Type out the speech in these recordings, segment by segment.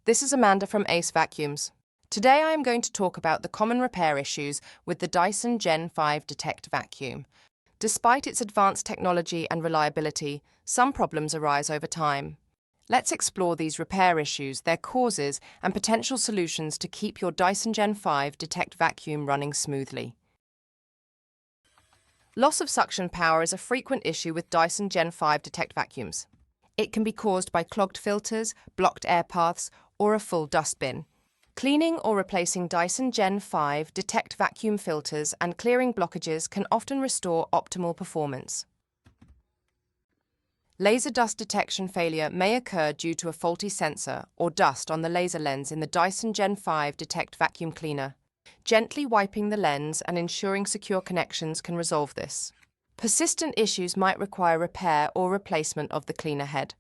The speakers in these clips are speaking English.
This is Amanda from AceVacuums. Today I am going to talk about the common repair issues with the Dyson Gen5detect vacuum. Despite its advanced technology and reliability, some problems arise over time. Let's explore these repair issues, their causes, and potential solutions to keep your Dyson Gen5detect vacuum running smoothly. Loss of suction power is a frequent issue with Dyson Gen5detect vacuums. It can be caused by clogged filters, blocked air paths, or a full dustbin. Cleaning or replacing Dyson Gen5detect vacuum filters and clearing blockages can often restore optimal performance. Laser dust detection failure may occur due to a faulty sensor or dust on the laser lens in the Dyson Gen5detect vacuum cleaner. Gently wiping the lens and ensuring secure connections can resolve this. Persistent issues might require repair or replacement of the cleaner head.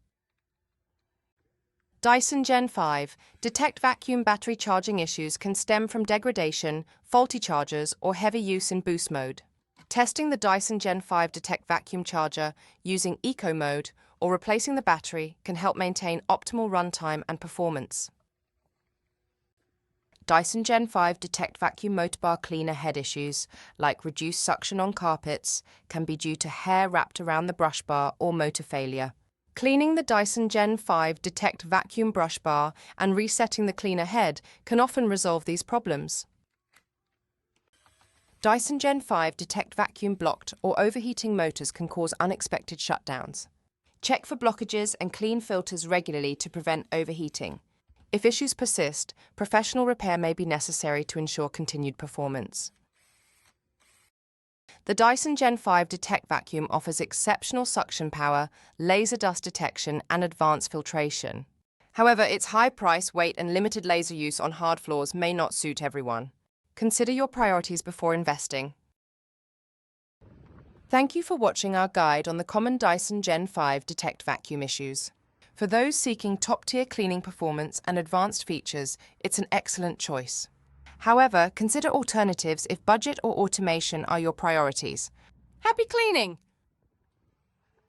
Dyson Gen5detect vacuum battery charging issues can stem from degradation, faulty chargers, or heavy use in boost mode. Testing the Dyson Gen5detect vacuum charger using Eco mode or replacing the battery can help maintain optimal runtime and performance. Dyson Gen5detect vacuum motor bar cleaner head issues, like reduced suction on carpets, can be due to hair wrapped around the brush bar or motor failure. Cleaning the Dyson Gen5detect vacuum brush bar and resetting the cleaner head can often resolve these problems. Dyson Gen5detect vacuum blocked or overheating motors can cause unexpected shutdowns. Check for blockages and clean filters regularly to prevent overheating. If issues persist, professional repair may be necessary to ensure continued performance. The Dyson Gen5detect vacuum offers exceptional suction power, laser dust detection, and advanced filtration. However, its high price, weight, and limited laser use on hard floors may not suit everyone. Consider your priorities before investing. Thank you for watching our guide on the common Dyson Gen5detect vacuum issues. For those seeking top-tier cleaning performance and advanced features, it's an excellent choice. However, consider alternatives if budget or automation are your priorities. Happy cleaning!